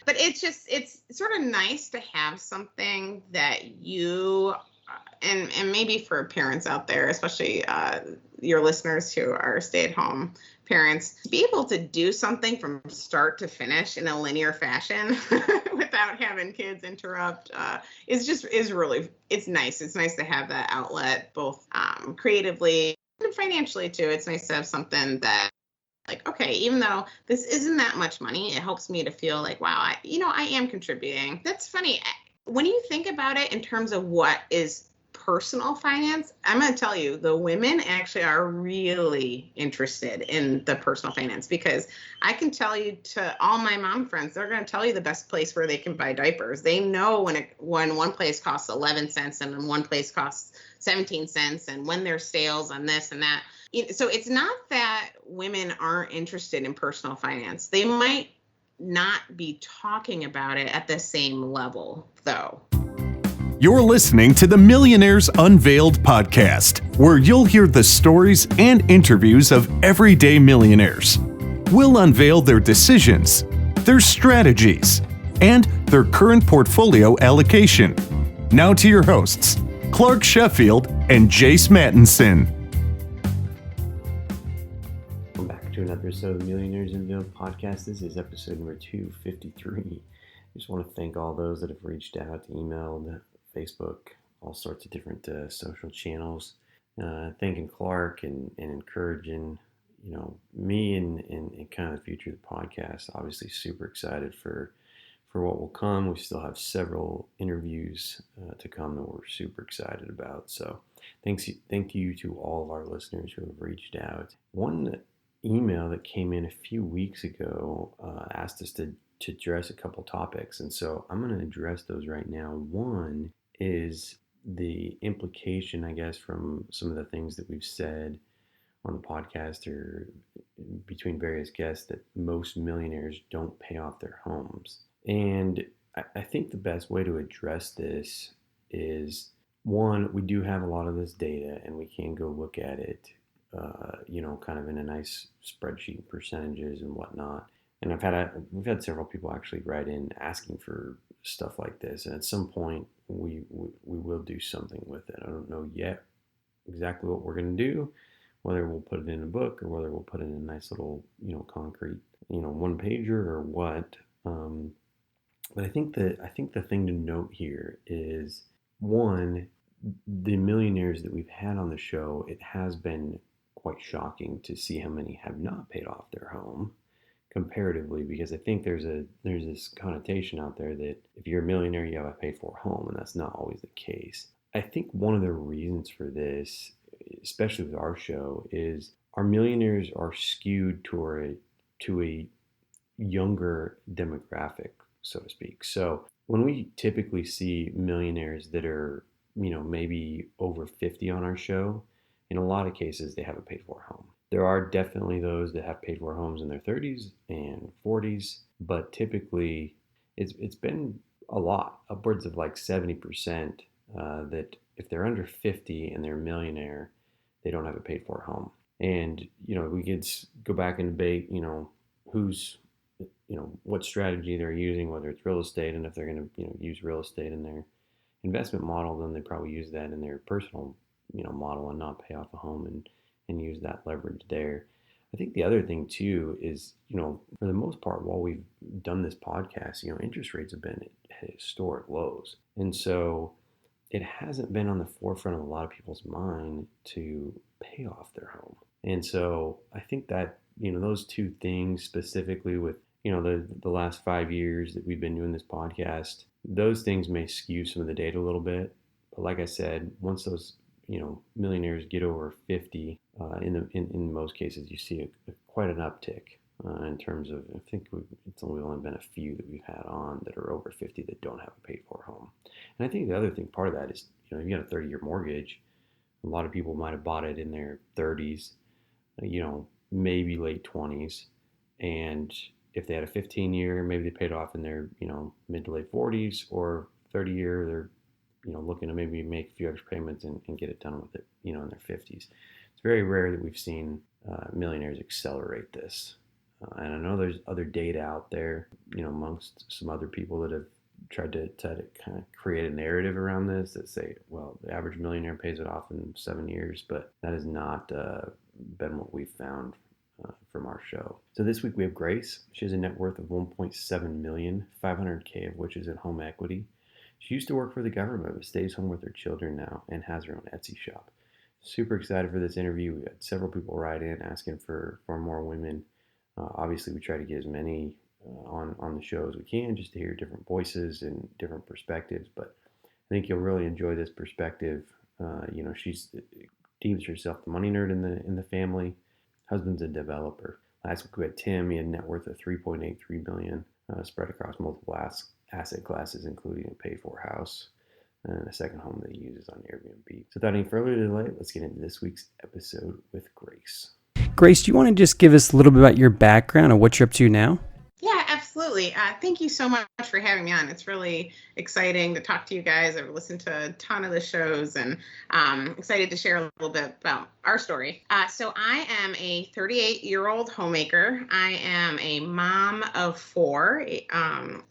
But it's sort of nice to have something that you, and maybe for parents out there, especially your listeners who are stay-at-home parents, to be able to do something from start to finish in a linear fashion without having kids interrupt is really, it's nice. It's nice to have that outlet, both creatively and financially too. It's nice to have something that, like, okay, even though this isn't that much money, it helps me to feel like, wow, I am contributing. That's funny. When you think about it in terms of what is personal finance, I'm going to tell you, the women actually are really interested in the personal finance, because I can tell you, to all my mom friends, they're going to tell you the best place where they can buy diapers. They know when one place costs 11 cents and one place costs 17 cents, and when there's sales on this and that. So it's not that women aren't interested in personal finance. They might not be talking about it at the same level, though. You're listening to the Millionaires Unveiled podcast, where you'll hear the stories and interviews of everyday millionaires. We'll unveil their decisions, their strategies, and their current portfolio allocation. Now to your hosts, Clark Sheffield and Jace Mattinson. Welcome back to another episode of the Millionaires Unveiled podcast. This is episode number 253. I just want to thank all those that have reached out, emailed, Facebook, all sorts of different social channels, thanking Clark and encouraging, me and kind of the future of the podcast. Obviously super excited for what will come. We still have several interviews to come that we're super excited about. So thank you to all of our listeners who have reached out. One email that came in a few weeks ago asked us to address a couple topics, and so I'm going to address those right now. One is the implication, I guess, from some of the things that we've said on the podcast or between various guests, that most millionaires don't pay off their homes. And I think the best way to address this is, one, we do have a lot of this data and we can go look at it, kind of in a nice spreadsheet, percentages and whatnot. And we've had several people actually write in asking for stuff like this. And at some point we will do something with it. I don't know yet exactly what we're going to do, whether we'll put it in a book or whether we'll put it in a nice little, concrete, one pager or what. But I think the thing to note here is, one, the millionaires that we've had on the show, it has been quite shocking to see how many have not paid off their home comparatively, because I think there's this connotation out there that if you're a millionaire, you have a paid for home, and that's not always the case. I think one of the reasons for this, especially with our show, is our millionaires are skewed to a younger demographic, so to speak. So when we typically see millionaires that are, maybe over 50 on our show, in a lot of cases, they have a paid for home. There are definitely those that have paid for homes in their 30s and 40s, but typically it's been a lot, upwards of like 70%, that if they're under 50 and they're a millionaire, they don't have a paid for home. And, we could go back and debate, who's, what strategy they're using, whether it's real estate, and if they're going to, use real estate in their investment model, then they probably use that in their personal, model and not pay off a home and use that leverage there. I think the other thing too is, for the most part, while we've done this podcast, interest rates have been at historic lows. And so it hasn't been on the forefront of a lot of people's mind to pay off their home. And so I think that, those two things specifically with, the last 5 years that we've been doing this podcast, those things may skew some of the data a little bit. But like I said, once those, millionaires get over 50, in most cases, you see quite an uptick in terms of, I think it's only been a few that we've had on that are over 50 that don't have a paid for home. And I think the other thing, part of that is, if you got a 30-year mortgage, a lot of people might have bought it in their 30s, maybe late 20s. And if they had a 15-year, maybe they paid off in their, mid to late 40s, or 30-year, they're, looking to maybe make a few extra payments and get it done with it, in their 50s. It's very rare that we've seen millionaires accelerate this. And I know there's other data out there, amongst some other people that have tried to kind of create a narrative around this that say, well, the average millionaire pays it off in 7 years, but that has not been what we've found from our show. So this week we have Grace. She has a net worth of 1.7 million, 500K of which is in home equity. She used to work for the government, but stays home with her children now and has her own Etsy shop. Super excited for this interview. We had several people write in asking for more women. Obviously, we try to get as many on the show as we can, just to hear different voices and different perspectives. But I think you'll really enjoy this perspective. She's deems herself the money nerd in the family. Husband's a developer. Last week we had Tim. He had a net worth of 3.83 million, spread across multiple asset classes, including a paid-for house and a second home that he uses on Airbnb. So without any further delay, let's get into this week's episode with Grace. Grace, do you want to just give us a little bit about your background and what you're up to now? Yeah, absolutely. Thank you so much for having me on. It's really exciting to talk to you guys. I've listened to a ton of the shows and excited to share a little bit about our story. So I am a 38-year-old homemaker. I am a mom of 4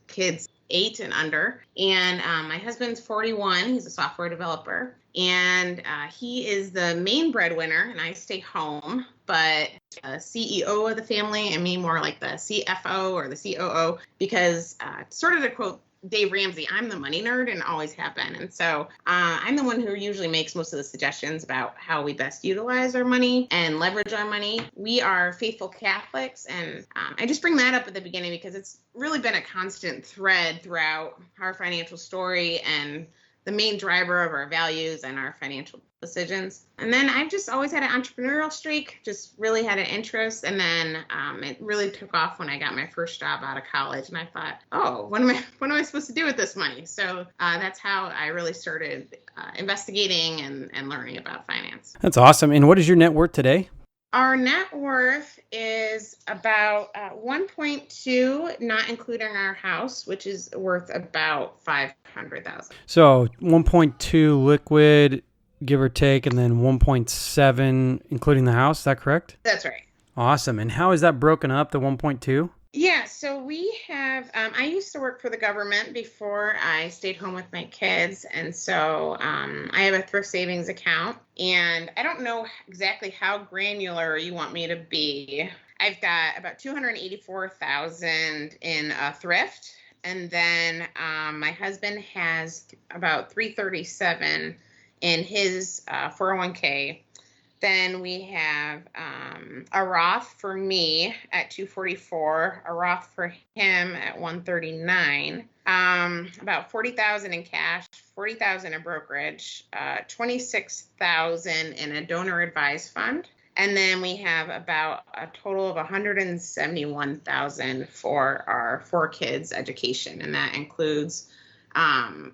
kids, 8 and under. And my husband's 41. He's a software developer. And he is the main breadwinner, and I stay home. But CEO of the family, and me more like the CFO or the COO, because sort of to quote Dave Ramsey, I'm the money nerd and always have been. And so I'm the one who usually makes most of the suggestions about how we best utilize our money and leverage our money. We are faithful Catholics, and I just bring that up at the beginning because it's really been a constant thread throughout our financial story and the main driver of our values and our financial decisions. And then I've just always had an entrepreneurial streak, just really had an interest. And then it really took off when I got my first job out of college. And I thought, oh, what am I supposed to do with this money? So that's how I really started investigating and learning about finance. That's awesome. And what is your net worth today? Our net worth is about 1.2, not including our house, which is worth about $500,000. So 1.2 liquid, give or take, and then 1.7 including the house. Is that correct? That's right. Awesome. And how is that broken up, the 1.2? Yeah, so we have, I used to work for the government before I stayed home with my kids. And so I have a thrift savings account, and I don't know exactly how granular you want me to be. I've got about $284,000 in a thrift. And then my husband has about $337,000 in his 401k. Then we have a Roth for me at $244,000, a Roth for him at $139,000, about $40,000 in cash, $40,000 in brokerage, $26,000 in a donor advised fund, and then we have about a total of $171,000 for our 4 kids' education, and that includes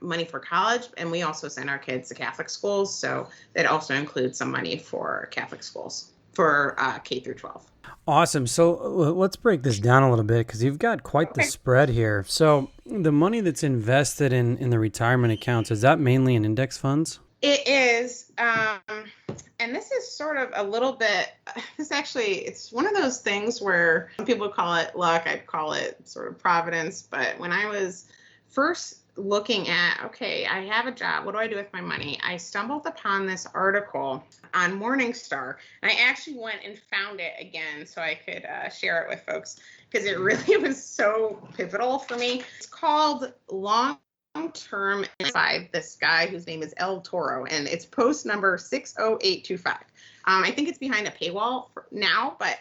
money for college, and we also send our kids to Catholic schools, so that also includes some money for Catholic schools for K through 12. Awesome. So let's break this down a little bit because you've got quite the spread here. So the money that's invested in the retirement accounts, is that mainly in index funds? It is, and this is sort of a little bit, it's one of those things where some people call it luck, I'd call it sort of providence, but when I was first looking at, okay, I have a job, what do I do with my money? I stumbled upon this article on Morningstar, and I actually went and found it again so I could share it with folks because it really was so pivotal for me. It's called Long-Term by this guy whose name is El Toro, and it's post number 60825. I think it's behind a paywall now, but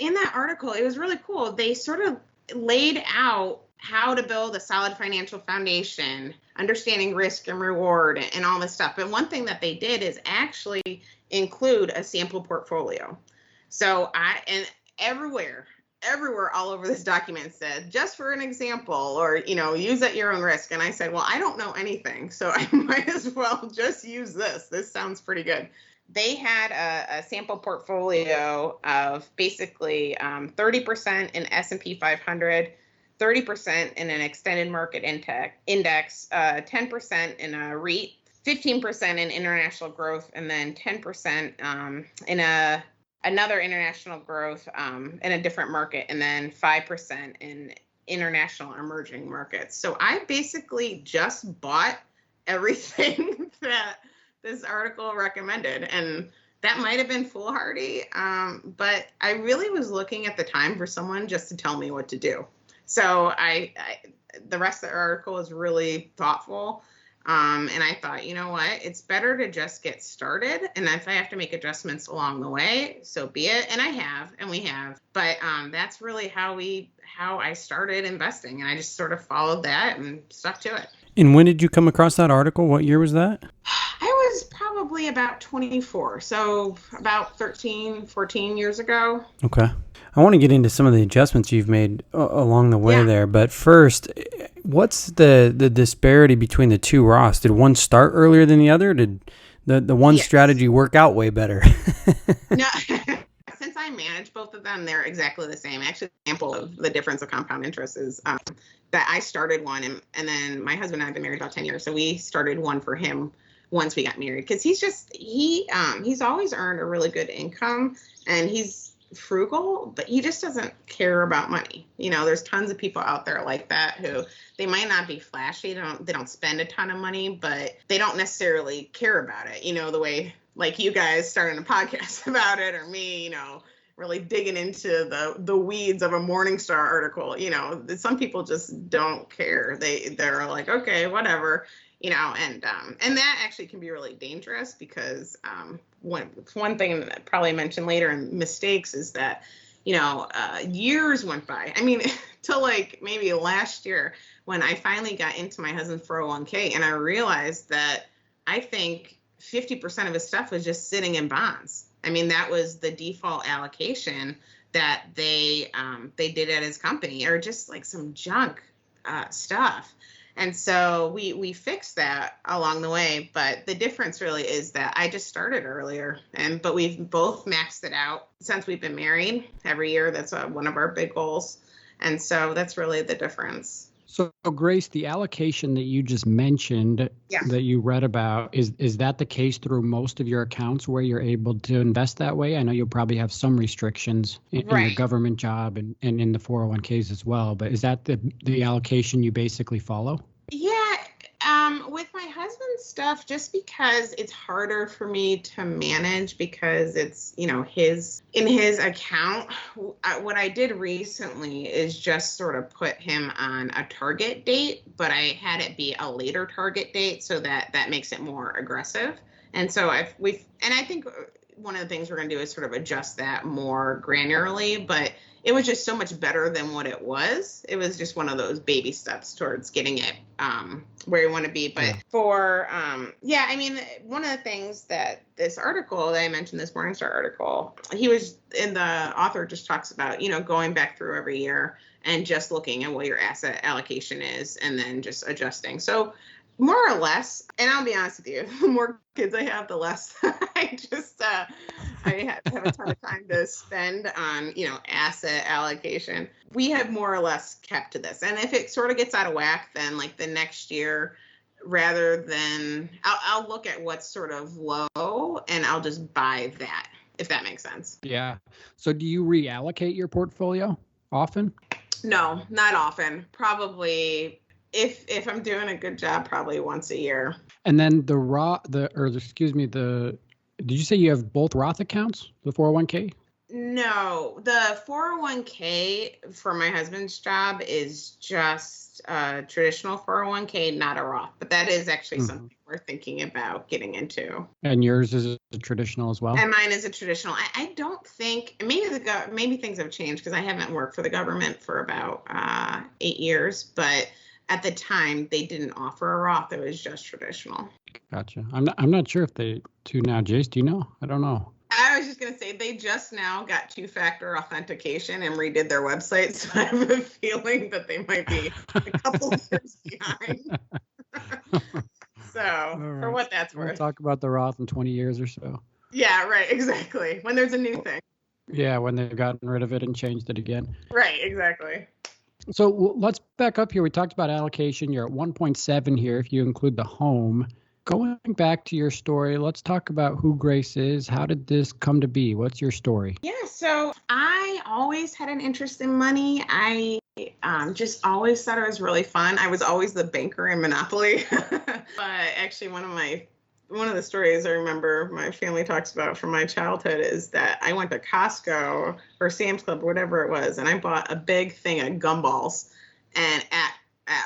in that article, it was really cool. They sort of laid out how to build a solid financial foundation, understanding risk and reward and all this stuff. But one thing that they did is actually include a sample portfolio. So everywhere all over this document said, just for an example, or, use at your own risk. And I said, well, I don't know anything, so I might as well just use this. This sounds pretty good. They had a sample portfolio of basically 30% in S&P 500, 30% in an extended market index, 10% in a REIT, 15% in international growth, and then 10% in a another international growth in a different market, and then 5% in international emerging markets. So I basically just bought everything that this article recommended. And that might have been foolhardy, but I really was looking at the time for someone just to tell me what to do. So the rest of the article was really thoughtful. And I thought, you know what, it's better to just get started. And if I have to make adjustments along the way, so be it. And I have, and we have. But that's really how I started investing. And I just sort of followed that and stuck to it. And when did you come across that article? What year was that? I was probably about 24. So about 13, 14 years ago. Okay. I want to get into some of the adjustments you've made along the way there. But first, what's the disparity between the two Roths? Did one start earlier than the other? Did the one strategy work out way better? No. Since I manage both of them, they're exactly the same. Actually, an example of the difference of compound interest is that I started one, and then my husband and I have been married about 10 years. So we started one for him once we got married, because he's always earned a really good income, and he's frugal, but he just doesn't care about money. You know, there's tons of people out there like that who they might not be flashy. They don't spend a ton of money, but they don't necessarily care about it. You know, the way like you guys starting a podcast about it, or me, you know, really digging into the weeds of a Morningstar article. You know, some people just don't care. They're like, okay, whatever. You know, and that actually can be really dangerous, because one thing that I probably mentioned later in mistakes is that, you know, years went by. I mean, till like maybe last year when I finally got into my husband's 401k, and I realized that I think 50% of his stuff was just sitting in bonds. I mean, that was the default allocation that they did at his company, or just like some junk stuff. And so we fixed that along the way. But the difference really is that I just started earlier, but we've both maxed it out since we've been married. Every year, that's one of our big goals. And so that's really the difference. So Grace, the allocation that you just mentioned that you read about, is that the case through most of your accounts where you're able to invest that way? I know you'll probably have some restrictions in your government job and in the 401ks as well, but is that the allocation you basically follow? Yeah. With my husband's stuff, just because it's harder for me to manage, because it's, you know, in his account, what I did recently is just sort of put him on a target date, but I had it be a later target date, so that makes it more aggressive. And so I think one of the things we're going to do is sort of adjust that more granularly, but it was just so much better than what it was. It was just one of those baby steps towards getting it where you want to be. But I mean, one of the things that this article that I mentioned, this Morningstar article, the author just talks about, you know, going back through every year and just looking at what your asset allocation is and then just adjusting. So more or less, and I'll be honest with you, the more kids I have, the less I have a ton of time to spend on, you know, asset allocation. We have more or less kept to this. And if it sort of gets out of whack, then like the next year, rather than, I'll look at what's sort of low and I'll just buy that, if that makes sense. Yeah. So do you reallocate your portfolio often? No, not often. Probably, if I'm doing a good job, probably once a year. And then did you say you have both Roth accounts, the 401k? No, the 401k for my husband's job is just a traditional 401k, not a Roth. But that is actually something we're thinking about getting into. And yours is a traditional as well? And mine is a traditional. I don't think, maybe things have changed, because I haven't worked for the government for about 8 years. But at the time, they didn't offer a Roth. It was just traditional. Gotcha. I'm not sure if they do now. Jace, do you know? I don't know. I was just going to say, they just now got 2-factor authentication and redid their website. So I have a feeling that they might be a couple of years behind. So right. For what that's worth. We'll talk about the Roth in 20 years or so. Yeah, right. Exactly. When there's a new thing. Yeah, when they've gotten rid of it and changed it again. Right. Exactly. So let's back up here. We talked about allocation. You're at 1.7 here if you include the home. Going back to your story, let's talk about who Grace is. How did this come to be? What's your story? Yeah, so I always had an interest in money. I just always thought it was really fun. I was always the banker in Monopoly. But actually, one of the stories I remember my family talks about from my childhood is that I went to Costco or Sam's Club or whatever it was, and I bought a big thing of gumballs and at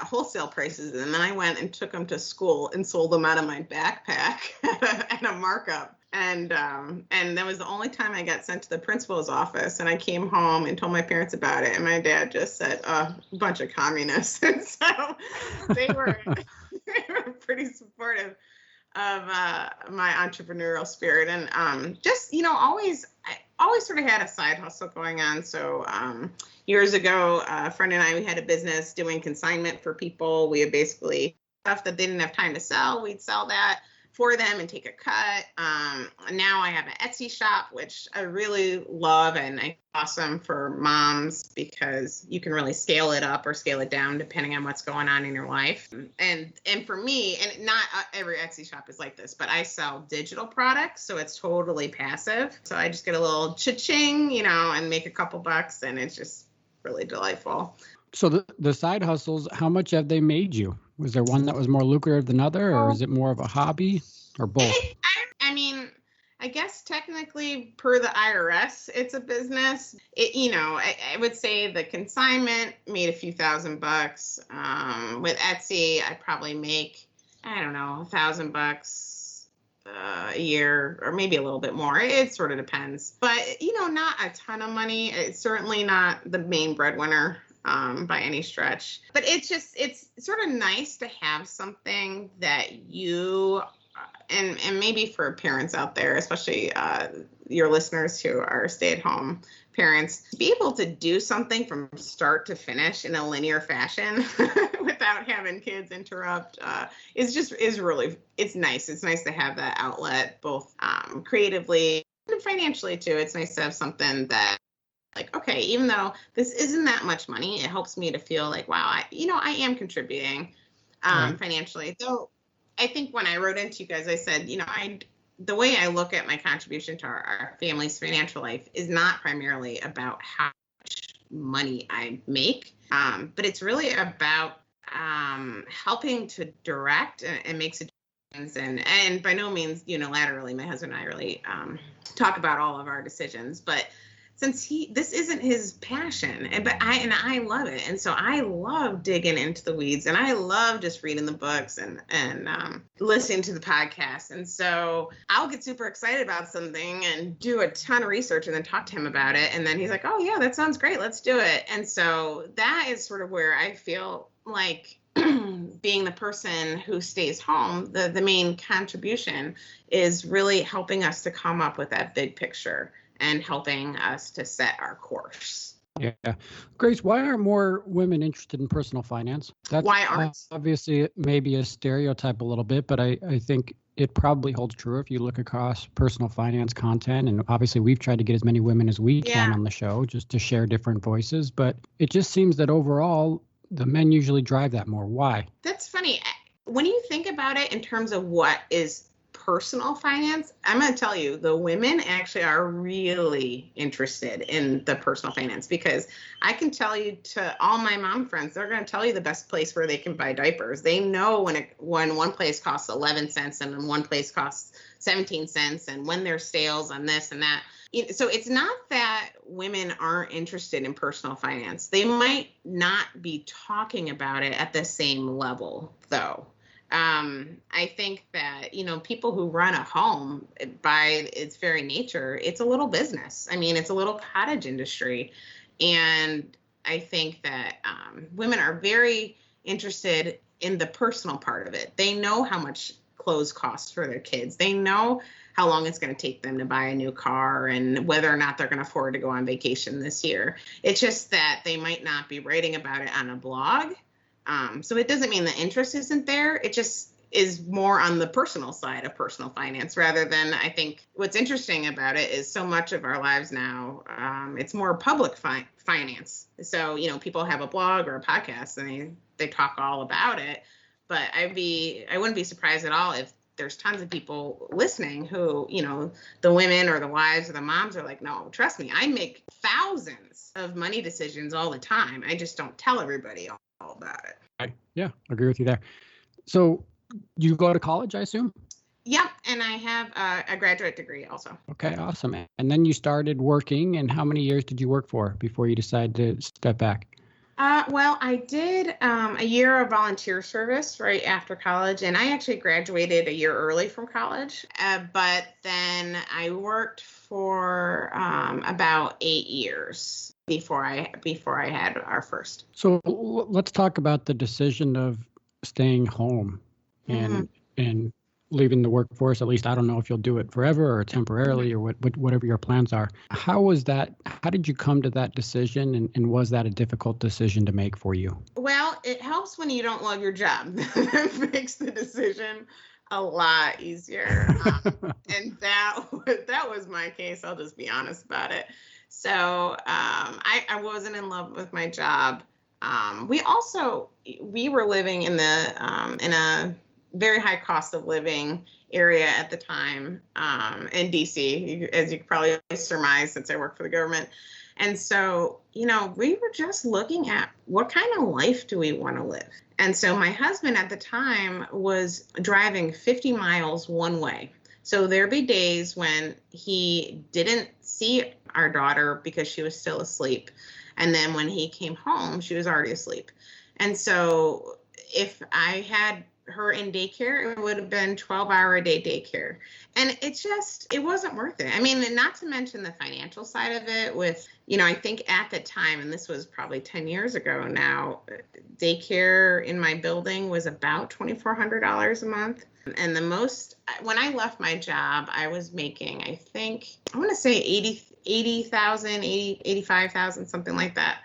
wholesale prices, and then I went and took them to school and sold them out of my backpack at a markup. And that was the only time I got sent to the principal's office. And I came home and told my parents about it, and my dad just said, a bunch of communists. And so they were pretty supportive of my entrepreneurial spirit, and just I always sort of had a side hustle going on. So years ago, a friend and I, we had a business doing consignment for people. We had basically stuff that they didn't have time to sell. We'd sell that for them and take a cut. Now I have an Etsy shop, which I really love, and I think awesome for moms because you can really scale it up or scale it down depending on what's going on in your life. And for me, and not every Etsy shop is like this, but I sell digital products, so it's totally passive. So I just get a little cha-ching, and make a couple bucks, and it's just really delightful. So the side hustles, how much have they made you? Was there one that was more lucrative than other, or is it more of a hobby, or both? I mean, I guess technically per the IRS, it's a business. I would say the consignment made a few $1,000. With Etsy, I probably make, I don't know, $1,000 a year, or maybe a little bit more. It sort of depends. But, not a ton of money. It's certainly not the main breadwinner by any stretch. But it's sort of nice to have something that you, and maybe for parents out there, especially your listeners who are stay-at-home parents, to be able to do something from start to finish in a linear fashion without having kids interrupt is really, it's nice. It's nice to have that outlet, both creatively and financially too. It's nice to have something that, like, okay, even though this isn't that much money, it helps me to feel like, wow, I am contributing financially. So I think when I wrote into you guys, I said, the way I look at my contribution to our family's financial life is not primarily about how much money I make, but it's really about helping to direct and make suggestions. And by no means unilaterally, my husband and I really talk about all of our decisions, but since this isn't his passion, but I love it, and so I love digging into the weeds, and I love just reading the books and listening to the podcast, and so I'll get super excited about something and do a ton of research and then talk to him about it, and then he's like, oh yeah, that sounds great, let's do it. And so that is sort of where I feel like being the person who stays home, the main contribution is really helping us to come up with that big picture and helping us to set our course. Yeah. Grace, why aren't more women interested in personal finance? Why aren't? Obviously, it may be a stereotype a little bit, but I think it probably holds true if you look across personal finance content. And obviously, we've tried to get as many women as we can on the show just to share different voices. But it just seems that overall, the men usually drive that more. Why? That's funny. When you think about it in terms of what is personal finance, I'm going to tell you, the women actually are really interested in the personal finance, because I can tell you, to all my mom friends, they're going to tell you the best place where they can buy diapers. They know when one place costs 11 cents and one place costs 17 cents, and when there's sales on this and that. So it's not that women aren't interested in personal finance. They might not be talking about it at the same level, though. I think that, people who run a home, by its very nature, it's a little business. I mean, it's a little cottage industry. And I think that women are very interested in the personal part of it. They know how much clothes cost for their kids. They know how long it's going to take them to buy a new car and whether or not they're going to afford to go on vacation this year. It's just that they might not be writing about it on a blog. So it doesn't mean the interest isn't there. It just is more on the personal side of personal finance, rather than, I think what's interesting about it is so much of our lives now, it's more public finance. So, people have a blog or a podcast and they talk all about it, but I wouldn't be surprised at all if there's tons of people listening who, the women or the wives or the moms are like, no, trust me, I make thousands of money decisions all the time. I just don't tell everybody all about it. Yeah, agree with you there. So you go to college, I assume? Yeah, and I have a graduate degree also. Okay, awesome. And then you started working, and how many years did you work for before you decided to step back? Well, I did a year of volunteer service right after college, and I actually graduated a year early from college. But then I worked for about 8 years before I had our first. So let's talk about the decision of staying home and leaving the workforce. At least I don't know if you'll do it forever or temporarily or whatever your plans are. How was that? How did you come to that decision? And was that a difficult decision to make for you? Well, it helps when you don't love your job. That makes the decision a lot easier. And that was my case. I'll just be honest about it. So I wasn't in love with my job. We were living in a very high cost of living area at the time in DC, as you could probably surmise since I work for the government. And so, we were just looking at what kind of life do we want to live? And so my husband at the time was driving 50 miles one way. So there'd be days when he didn't see our daughter because she was still asleep. And then when he came home, she was already asleep. And so if I had her in daycare, it would have been 12-hour-a-day daycare. And it wasn't worth it. I mean, not to mention the financial side of it with, I think at the time, and this was probably 10 years ago now, daycare in my building was about $2,400 a month. And when I left my job, I was making, I think, I want to say 80,000, 85,000, something like that.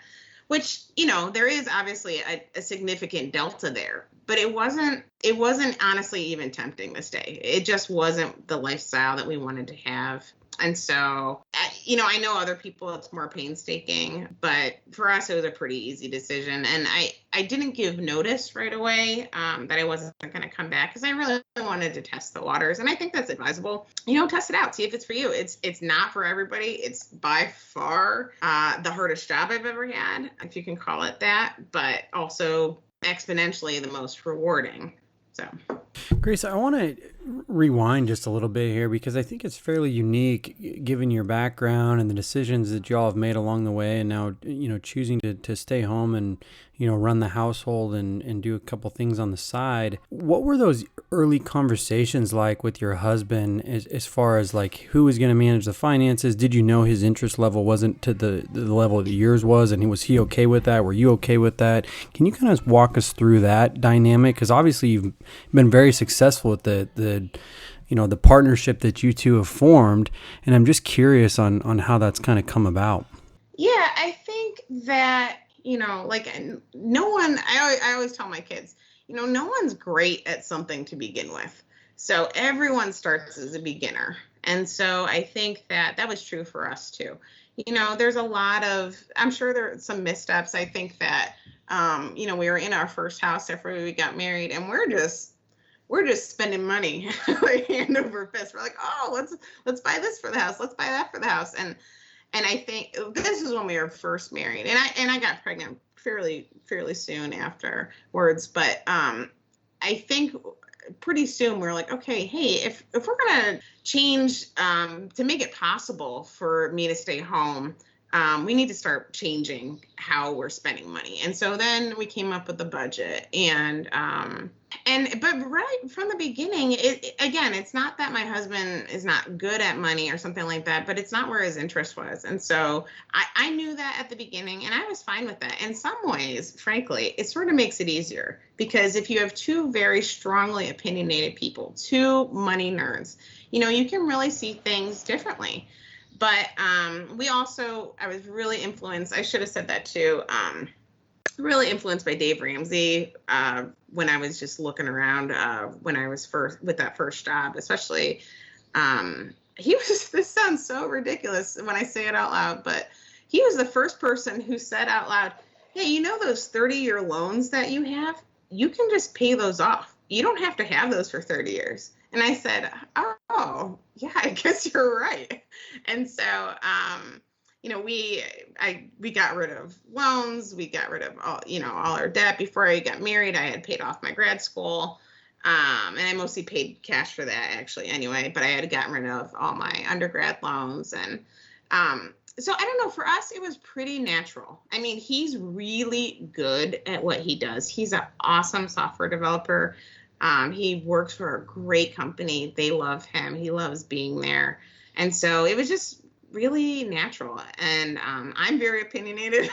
Which, there is obviously a significant delta there, but it wasn't honestly even tempting to stay. It just wasn't the lifestyle that we wanted to have. And so, I know other people, it's more painstaking, but for us, it was a pretty easy decision. And I didn't give notice right away that I wasn't going to come back because I really wanted to test the waters. And I think that's advisable. Test it out. See if it's for you. It's not for everybody. It's by far the hardest job I've ever had, if you can call it that, but also exponentially the most rewarding. So, Grace, I want to rewind just a little bit here because I think it's fairly unique given your background and the decisions that y'all have made along the way, and now choosing to stay home and run the household and do a couple things on the side. What were those early conversations like with your husband as far as like who was going to manage the finances? Did you know his interest level wasn't to the level that yours was, and was he okay with that? Were you okay with that? Can you kind of walk us through that dynamic? Because obviously you've been very successful with the partnership that you two have formed, and I'm just curious on how that's kind of come about. Yeah, I think that no one, I always tell my kids, no one's great at something to begin with. So everyone starts as a beginner. And so I think that was true for us too. There's I'm sure there are some missteps. I think that, we were in our first house after we got married, and we're just spending money like hand over fist. We're like, oh, let's buy this for the house. Let's buy that for the house. And I think this is when we were first married, and I got pregnant fairly soon afterwards. But I think pretty soon we were like, okay, hey, if we're gonna change to make it possible for me to stay home, we need to start changing how we're spending money. And so then we came up with the budget, but right from the beginning, it's not that my husband is not good at money or something like that, but it's not where his interest was. And so I knew that at the beginning, and I was fine with that. In some ways, frankly, it sort of makes it easier because if you have two very strongly opinionated people, two money nerds, you can really see things differently. But I was really influenced. I should have said that too. Really influenced by Dave Ramsey when I was just looking around when I was with that first job, especially. This sounds so ridiculous when I say it out loud, but he was the first person who said out loud, hey, those 30-year loans that you have, you can just pay those off. You don't have to have those for 30 years. And I said, oh, yeah, I guess you're right. And so, we got rid of loans. We got rid of all our debt. Before I got married, I had paid off my grad school. And I mostly paid cash for that actually anyway, but I had gotten rid of all my undergrad loans. And so I don't know, for us, it was pretty natural. I mean, he's really good at what he does. He's an awesome software developer. He works for a great company. They love him. He loves being there. And so it was just really natural. And I'm very opinionated.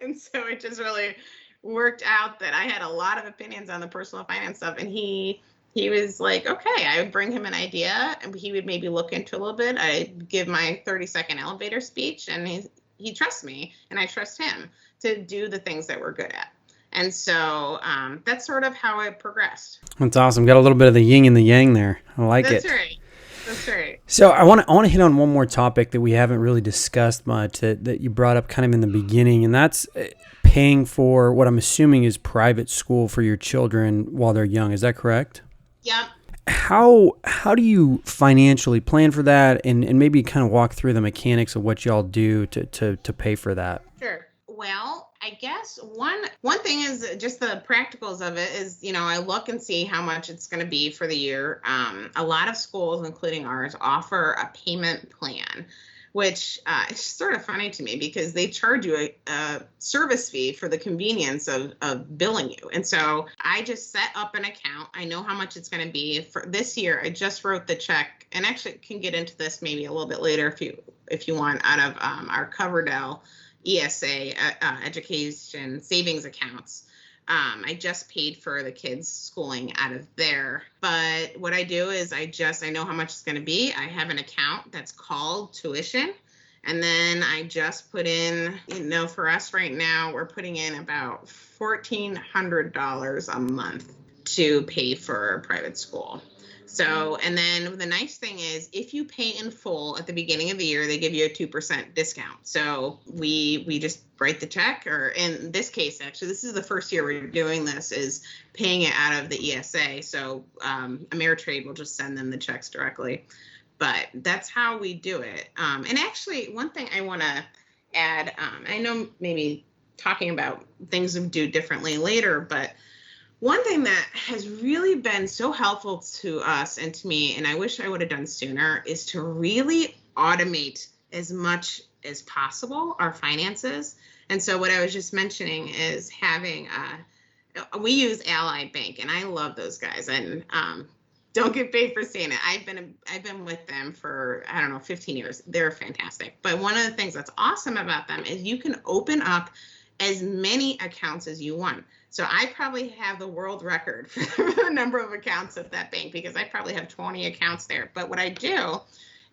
And so it just really worked out that I had a lot of opinions on the personal finance stuff. And he was like, okay, I would bring him an idea and he would maybe look into a little bit. I'd give my 30-second elevator speech, and he trusts me and I trust him to do the things that we're good at. And so that's sort of how it progressed. That's awesome. Got a little bit of the yin and the yang there. I like That's it. Right. That's right. So I want to hit on one more topic that we haven't really discussed much that you brought up kind of in the beginning, and that's paying for what I'm assuming is private school for your children while they're young. Is that correct? Yep. How do you financially plan for that, and maybe kind of walk through the mechanics of what y'all do to pay for that? Sure. Well, I guess one thing is just the practicals of it is, I look and see how much it's going to be for the year. A lot of schools, including ours, offer a payment plan, which is sort of funny to me because they charge you a service fee for the convenience of billing you. And so I just set up an account. I know how much it's going to be. For this year, I just wrote the check, and actually can get into this maybe a little bit later if you want, out of our Coverdell ESA education savings accounts. I just paid for the kids' schooling out of there. But what I do is I know how much it's going to be. I have an account that's called tuition. And then I just put in, for us right now, we're putting in about $1,400 a month to pay for private school. So, and then the nice thing is if you pay in full at the beginning of the year, they give you a 2% discount. So we just write the check, or in this case, actually, this is the first year we're doing this, is paying it out of the ESA. So Ameritrade will just send them the checks directly. But that's how we do it. And actually, one thing I want to add, I know maybe talking about things to do differently later, but one thing that has really been so helpful to us and to me, and I wish I would have done sooner, is to really automate as much as possible our finances. And so what I was just mentioning is having, we use Ally Bank, and I love those guys. And don't get paid for saying it. I've been with them for, 15 years. They're fantastic. But one of the things that's awesome about them is you can open up as many accounts as you want. So I probably have the world record for the number of accounts at that bank because I probably have 20 accounts there. But what I do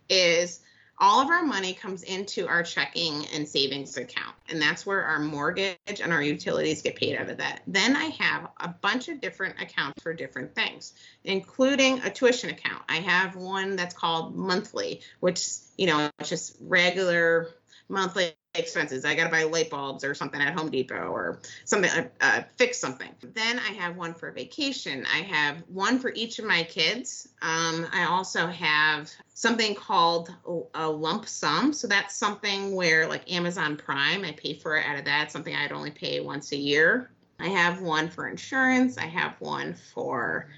is all of our money comes into our checking and savings account. And that's where our mortgage and our utilities get paid out of that. Then I have a bunch of different accounts for different things, including a tuition account. I have one that's called monthly, which, it's just regular monthly expenses. I got to buy light bulbs or something at Home Depot or something, fix something. Then I have one for vacation. I have one for each of my kids. I also have something called a lump sum. So that's something where, like Amazon Prime, I pay for it out of that. Something I'd only pay once a year. I have one for insurance. I have one for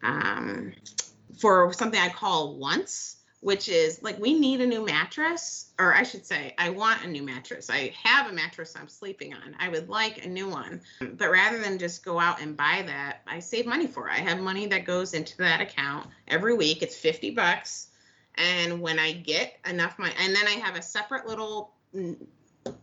something I call once, which is like, we need a new mattress, or I should say, I want a new mattress. I have a mattress I'm sleeping on. I would like a new one. But rather than just go out and buy that, I save money for it. I have money that goes into that account every week. It's $50. And when I get enough money, and then I have a separate little,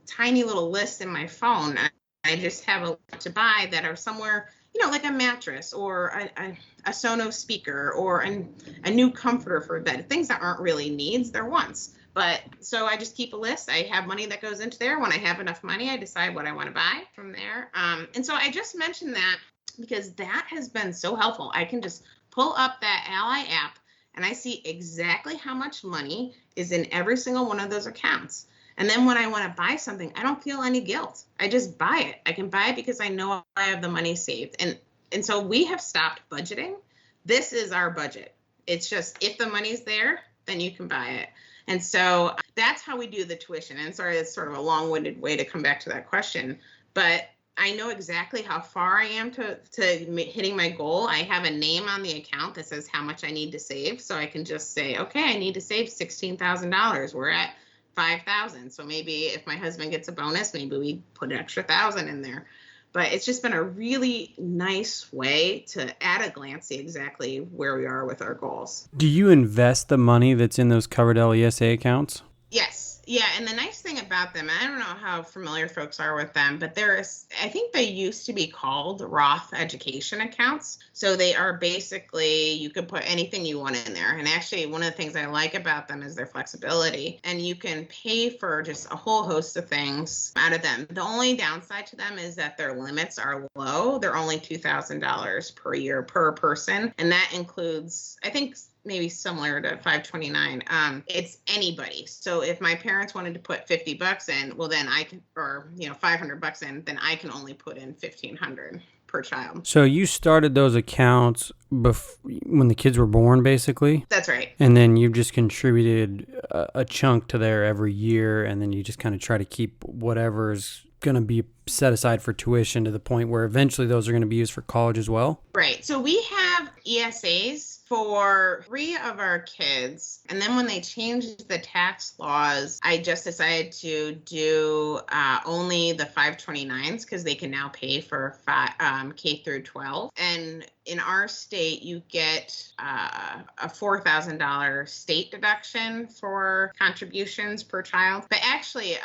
tiny little list in my phone. I just have a lot to buy that are somewhere, like a mattress or a Sonos speaker or a new comforter for bed, things that aren't really needs, they're wants. But so I just keep a list. I have money that goes into there. When I have enough money, I decide what I want to buy from there. And so I just mentioned that because that has been so helpful. I can just pull up that Ally app and I see exactly how much money is in every single one of those accounts. And then when I want to buy something, I don't feel any guilt. I just buy it. I can buy it because I know I have the money saved. And so we have stopped budgeting. this is our budget. It's just, if the money's there, then you can buy it. And so that's how we do the tuition. And sorry, that's sort of a long-winded way to come back to that question, but I know exactly how far I am to hitting my goal. I have a name on the account that says how much I need to save. So I can just say, okay, I need to save $16,000. We're at 5,000. So maybe if my husband gets a bonus, maybe we put an extra 1,000 in there. But it's just been a really nice way to at a glance see exactly where we are with our goals. Do you invest the money that's in those covered LESA accounts? Yes. Yeah. And the nice thing about them, I don't know how familiar folks are with them, but I think they used to be called Roth education accounts. So they are basically, you could put anything you want in there. And actually, one of the things I like about them is their flexibility. And you can pay for just a whole host of things out of them. The only downside to them is that their limits are low. They're only $2,000 per year per person. And that includes, I think, maybe similar to 529. It's anybody. So if my parents wanted to put $50 in, well, then I can, or $500 in, then I can only put in $1,500 per child. So you started those accounts when the kids were born, basically? That's right. And then you just contributed a chunk to there every year, and then you just kind of try to keep whatever's going to be set aside for tuition to the point where eventually those are going to be used for college as well? Right. So we have ESAs for 3 of our kids. And then when they changed the tax laws, I just decided to do only the 529s because they can now pay for K through 12. And in our state, you get a $4,000 state deduction for contributions per child. But actually,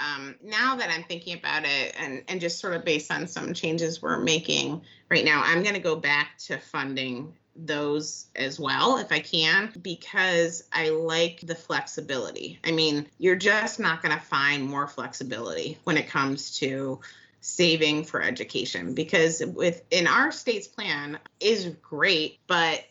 now that I'm thinking about it and just sort of based on some changes we're making right now, I'm going to go back to funding those as well if I can, because I like the flexibility. I mean, you're just not going to find more flexibility when it comes to saving for education, because in our state's plan is great, but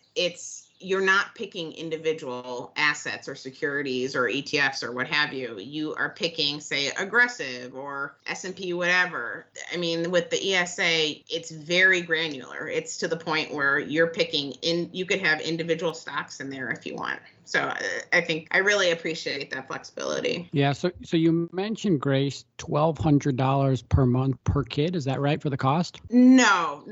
you're not picking individual assets or securities or ETFs or what have you. You are picking, say, aggressive or S&P, whatever. I mean, with the ESA, it's very granular. It's to the point where you're picking you could have individual stocks in there if you want. So I think I really appreciate that flexibility. Yeah. So you mentioned, Grace, $1,200 per month per kid. Is that right for the cost? No.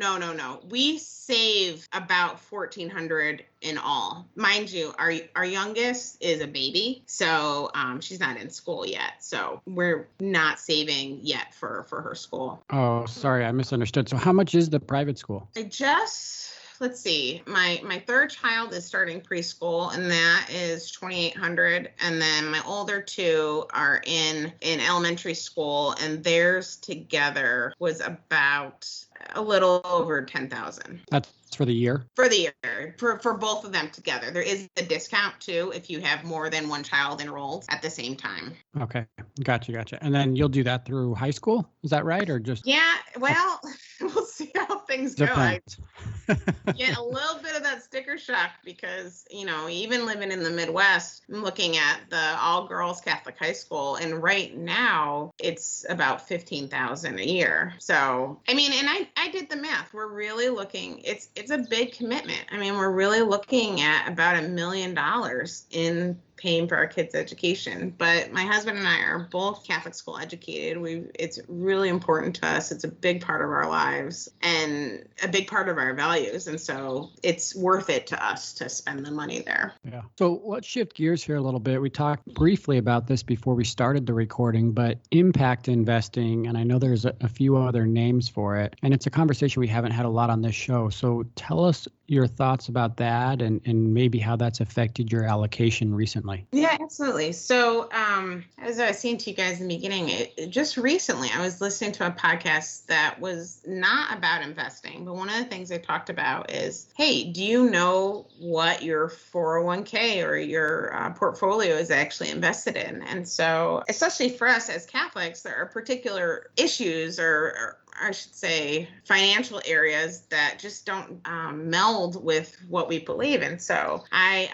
We save about $1,400 in all. Mind you, our youngest is a baby, so she's not in school yet. So we're not saving yet for her school. Oh, sorry, I misunderstood. So how much is the private school? Let's see, my third child is starting preschool, and that is $2,800. And then my older 2 are in elementary school, and theirs together was about a little over $10,000. That's for the year? For the year, for both of them together. There is a discount too if you have more than one child enrolled at the same time. Okay, gotcha. And then you'll do that through high school? Is that right, or just? Yeah, well, we'll see how things go. I get a little bit of that sticker shock because, even living in the Midwest, I'm looking at the all-girls Catholic high school, and right now it's about $15,000 a year. So, I mean, and I did the math. We're really looking, it's a big commitment. I mean, we're really looking at about $1 million in paying for our kids' education. But my husband and I are both Catholic school educated. It's really important to us. It's a big part of our lives and a big part of our values. And so it's worth it to us to spend the money there. Yeah. So let's shift gears here a little bit. We talked briefly about this before we started the recording, but impact investing, and I know there's a few other names for it, and it's a conversation we haven't had a lot on this show. So tell us your thoughts about that and maybe how that's affected your allocation recently. Yeah, absolutely. So as I was saying to you guys in the beginning, just recently I was listening to a podcast that was not about investing, but one of the things they talked about is, hey, do you know what your 401k or your portfolio is actually invested in? And so especially for us as Catholics, there are particular issues or I should say, financial areas that just don't meld with what we believe in. So I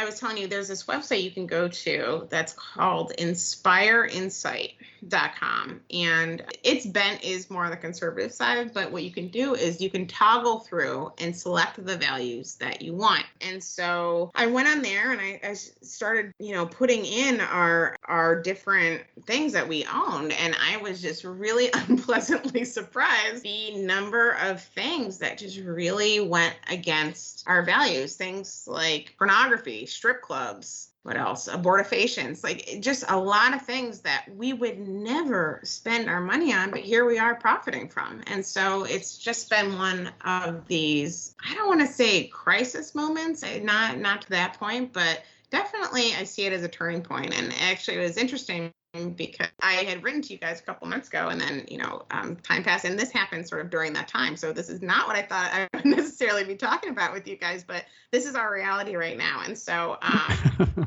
was telling you, there's this website you can go to that's called Inspire Insight. goverment.com, and its bent is more on the conservative side, but what you can do is you can toggle through and select the values that you want. And so I went on there and I started, putting in our different things that we owned, and I was just really unpleasantly surprised the number of things that just really went against our values. Things like pornography, strip clubs, what else? Abortifacients, like just a lot of things that we would never spend our money on, but here we are profiting from. And so it's just been one of these, I don't want to say crisis moments, not to that point, but definitely I see it as a turning point. And actually it was interesting because I had written to you guys a couple months ago, and then, time passed, and this happened sort of during that time. So this is not what I thought I would necessarily be talking about with you guys, but this is our reality right now. And so,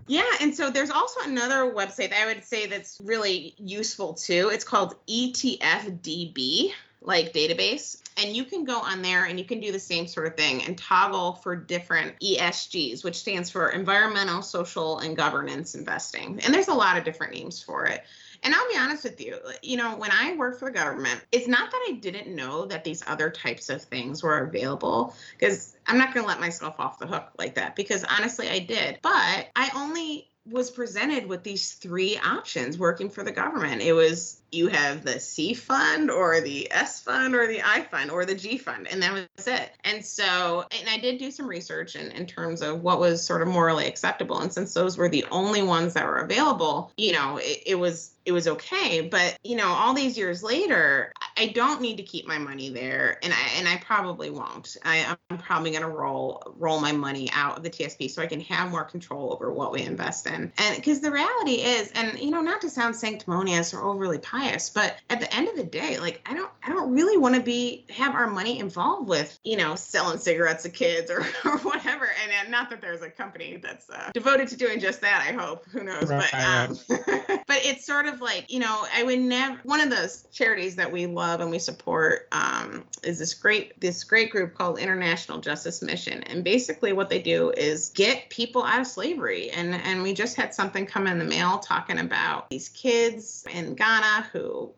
yeah. And so there's also another website that I would say that's really useful too. It's called ETFDB, like database. And you can go on there and you can do the same sort of thing and toggle for different ESGs, which stands for environmental, social, and governance investing. And there's a lot of different names for it. And I'll be honest with you, when I worked for the government, it's not that I didn't know that these other types of things were available, because I'm not going to let myself off the hook like that, because honestly, I did. But I only was presented with these three options working for the government. It was, you have the C fund or the S fund or the I fund or the G fund, and that was it. And so, and I did do some research in terms of what was sort of morally acceptable. And since those were the only ones that were available, it was okay. But, all these years later, I don't need to keep my money there. And I probably won't. I'm probably going to roll my money out of the TSP so I can have more control over what we invest in. And because the reality is, and, not to sound sanctimonious or overly pious, but at the end of the day, like, I don't really want to have our money involved with, selling cigarettes to kids or whatever. And not that there's a company that's devoted to doing just that, I hope. Who knows? Right. But it's sort of like, I would never, one of those charities that we love and we support is this great group called International Justice Mission. And basically what they do is get people out of slavery. And we just had something come in the mail talking about these kids in Ghana who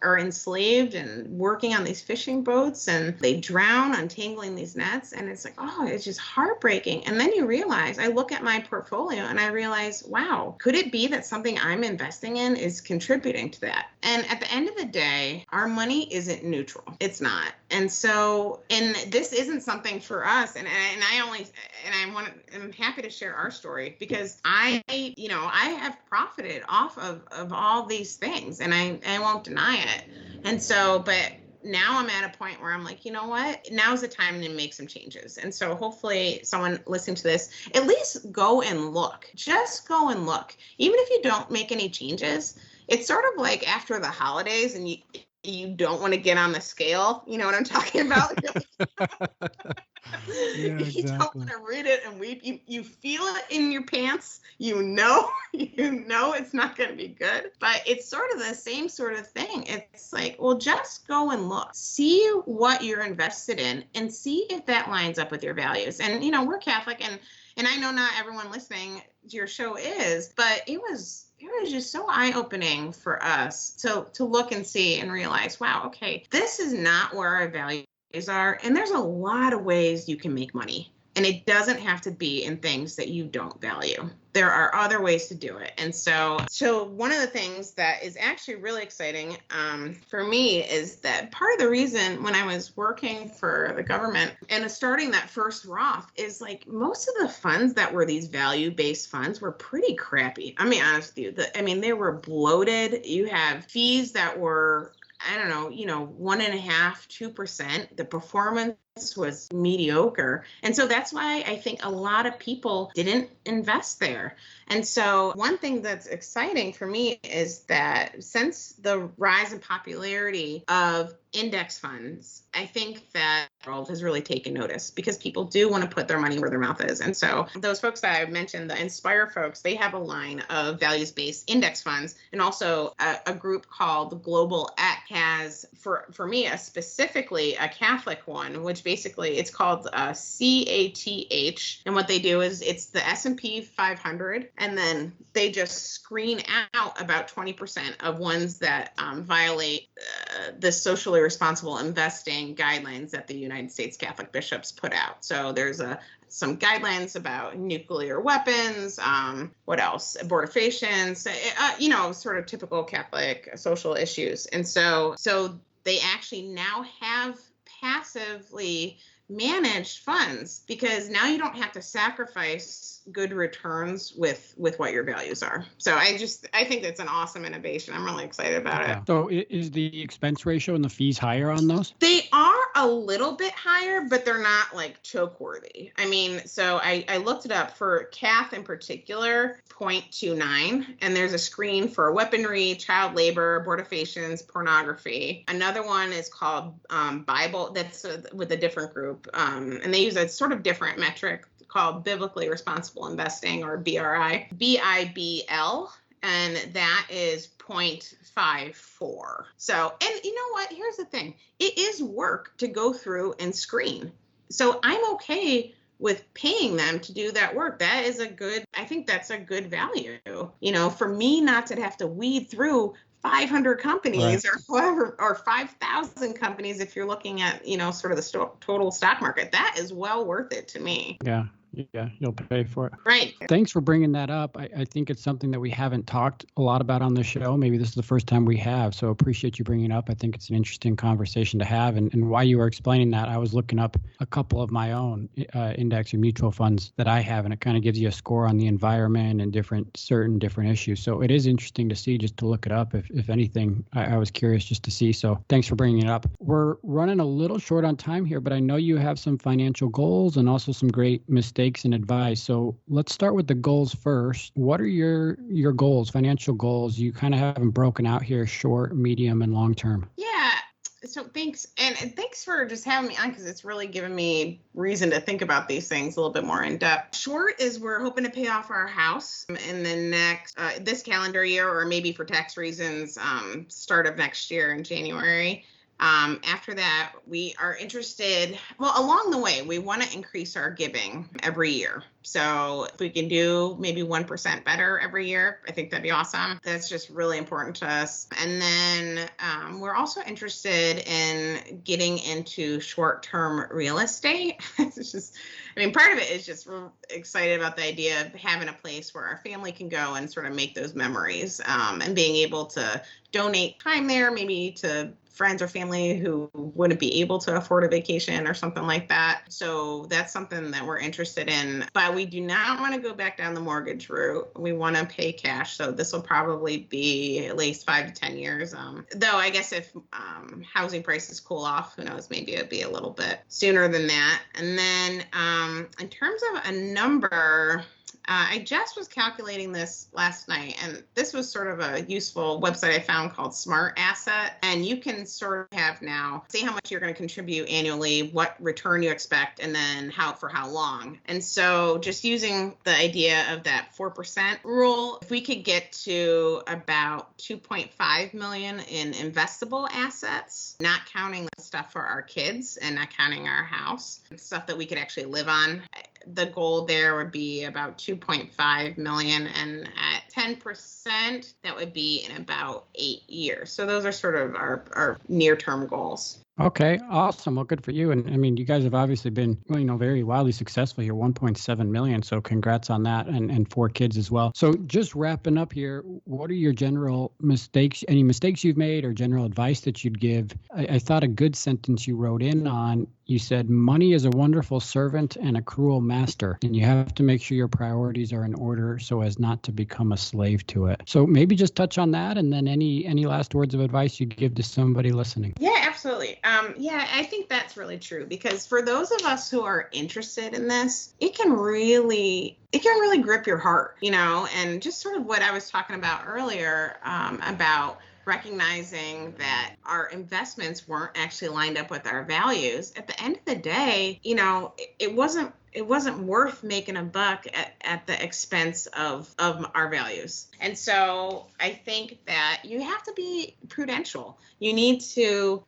are enslaved and working on these fishing boats, and they drown untangling these nets. And it's like, oh, it's just heartbreaking. And then you realize, I look at my portfolio and I realize, wow, could it be that something I'm investing in is contributing to that? And at the end of the day, our money isn't neutral. It's not. And so, and this isn't something for us. And I'm happy to share our story, because I have profited off of all these things, and I won't deny it. And so, but now I'm at a point where I'm like, you know what? Now's the time to make some changes. And so hopefully someone listening to this, at least go and look. Just go and look. Even if you don't make any changes, it's sort of like after the holidays and you don't want to get on the scale. You know what I'm talking about? Yeah, exactly. You don't want to read it and weep. You feel it in your pants. You know it's not going to be good. But it's sort of the same sort of thing. It's like, well, just go and look. See what you're invested in and see if that lines up with your values. And, we're Catholic, and I know not everyone listening to your show is, but it was just so eye-opening for us to look and see and realize, wow, okay, this is not where our values are. And there's a lot of ways you can make money. And it doesn't have to be in things that you don't value. There are other ways to do it. And so one of the things that is actually really exciting for me is that part of the reason when I was working for the government and starting that first Roth is like most of the funds that were these value-based funds were pretty crappy. I'm being honest with you. They were bloated. You have fees that were, I don't know, 1.5%, 2%. The performance was mediocre. And so that's why I think a lot of people didn't invest there. And so one thing that's exciting for me is that since the rise in popularity of index funds, I think that the world has really taken notice because people do want to put their money where their mouth is. And so those folks that I mentioned, the Inspire folks, they have a line of values-based index funds, and also a group called Global X has, for me, specifically a Catholic one, which which basically it's called CATH. And what they do is it's the S&P 500, and then they just screen out about 20% of ones that violate the socially responsible investing guidelines that the United States Catholic bishops put out. So there's some guidelines about nuclear weapons, what else? Abortifacients, sort of typical Catholic social issues. And so they actually now have passively managed funds, because now you don't have to sacrifice good returns with what your values are. So I think it's an awesome innovation. I'm really excited about it. So is the expense ratio and the fees higher on those? They are a little bit higher, but they're not like choke worthy. I mean, so I looked it up for CAF in particular, 0.29, and there's a screen for weaponry, child labor, abortifacients, pornography. Another one is called Bible, that's with a different group, and they use a sort of different metric called Biblically Responsible Investing, or BIBL, and that is 0.54. So, and you know what? Here's the thing. It is work to go through and screen. So I'm okay with paying them to do that work. I think that's a good value, for me not to have to weed through 500 companies, right, or whoever, or 5,000 companies if you're looking at, sort of the total stock market. That is well worth it to me. Yeah, you'll pay for it. Right. Thanks for bringing that up. I think it's something that we haven't talked a lot about on the show. Maybe this is the first time we have, so appreciate you bringing it up. I think it's an interesting conversation to have. And while you were explaining that, I was looking up a couple of my own index or mutual funds that I have, and it kind of gives you a score on the environment and certain different issues. So it is interesting to see, just to look it up. If anything, I was curious just to see. So thanks for bringing it up. We're running a little short on time here, but I know you have some financial goals and also some great mistakes and advice. So let's start with the goals first. What are your goals, financial goals? You kind of have them broken out here, short, medium, and long term. Yeah. So thanks. And thanks for just having me on, because it's really given me reason to think about these things a little bit more in depth. Short is we're hoping to pay off our house in the next, this calendar year, or maybe for tax reasons, start of next year in January. After that, we are interested, along the way, we want to increase our giving every year. So if we can do maybe 1% better every year, I think that'd be awesome. That's just really important to us. And then we're also interested in getting into short-term real estate. It's just, part of it is just we're excited about the idea of having a place where our family can go and sort of make those memories, and being able to donate time there, maybe to friends or family who wouldn't be able to afford a vacation or something like that. So that's something that we're interested in. But we do not want to go back down the mortgage route. We want to pay cash. So this will probably be at least 5 to 10 years. Though I guess if housing prices cool off, who knows, maybe it'd be a little bit sooner than that. And then in terms of a number, I just was calculating this last night, and this was sort of a useful website I found called Smart Asset. And you can sort of have now, say how much you're going to contribute annually, what return you expect, and then for how long. And so just using the idea of that 4% rule, if we could get to about 2.5 million in investable assets, not counting the stuff for our kids and not counting our house, stuff that we could actually live on, the goal there would be about 2.5 million, and at 10%, that would be in about 8 years. So those are sort of our near-term goals. Okay, awesome. Well, good for you. And you guys have obviously been, very wildly successful here, 1.7 million. So congrats on that, and 4 kids as well. So just wrapping up here, what are your general mistakes, any mistakes you've made, or general advice that you'd give? I thought a good sentence you wrote in on, you said, money is a wonderful servant and a cruel master, and you have to make sure your priorities are in order so as not to become a slave to it. So maybe just touch on that, and then any last words of advice you'd give to somebody listening. Yeah, absolutely. I think that's really true, because for those of us who are interested in this, it can really grip your heart, and just sort of what I was talking about earlier, about recognizing that our investments weren't actually lined up with our values. At the end of the day, it wasn't it wasn't worth making a buck at the expense of our values. And so I think that you have to be prudential. You need to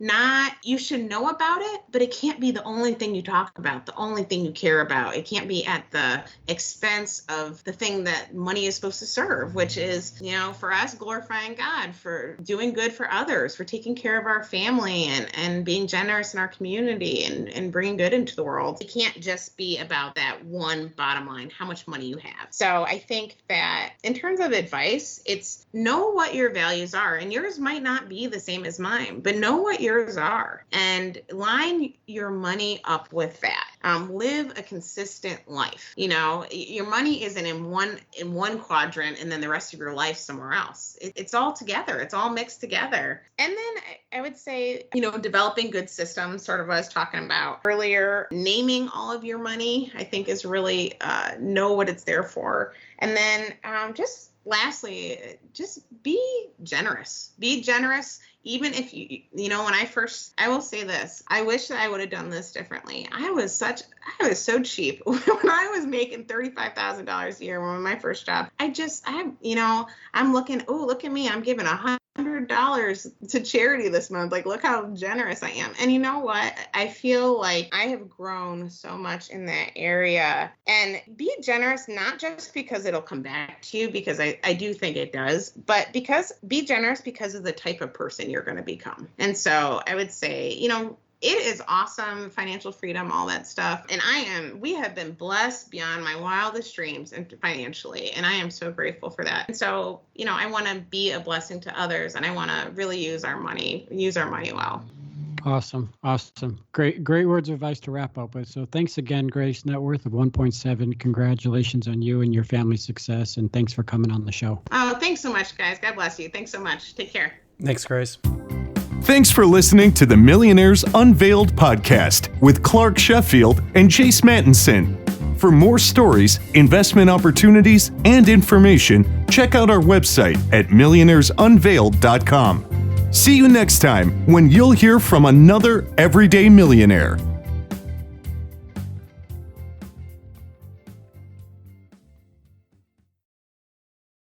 you should know about it, but it can't be the only thing you talk about, the only thing you care about. It can't be at the expense of the thing that money is supposed to serve, which is, for us, glorifying God, for doing good for others, for taking care of our family and being generous in our community and bringing good into the world. It can't just be about that one bottom line, how much money you have. So I think that in terms of advice, it's know what your values are, and yours might not be the same as mine, but know what yours are and line your money up with that. Live a consistent life. Your money isn't in one quadrant and then the rest of your life somewhere else. It's all together. It's all mixed together. And then I would say, developing good systems, sort of what I was talking about earlier, naming all of your money, I think is really know what it's there for. And then just lastly, just be generous. Be generous. Even if I will say this, I wish that I would have done this differently. I was so cheap when I was making $35,000 a year when my first job. I'm looking, look at me, I'm giving $100 to charity this month. Like, look how generous I am. And you know what? I feel like I have grown so much in that area. And be generous, not just because it'll come back to you, because I do think it does, but be generous because of the type of person you're going to become. And so I would say, it is awesome, financial freedom, all that stuff. And we have been blessed beyond my wildest dreams and financially. And I am so grateful for that. And so, I want to be a blessing to others, and I want to really use our money well. Awesome. Great words of advice to wrap up with. So thanks again, Grace. Net worth of 1.7. Congratulations on you and your family's success. And thanks for coming on the show. Oh, thanks so much, guys. God bless you. Thanks so much. Take care. Thanks, Grace. Thanks for listening to the Millionaires Unveiled podcast with Clark Sheffield and Chase Mattinson. For more stories, investment opportunities, and information, check out our website at millionairesunveiled.com. See you next time when you'll hear from another everyday millionaire.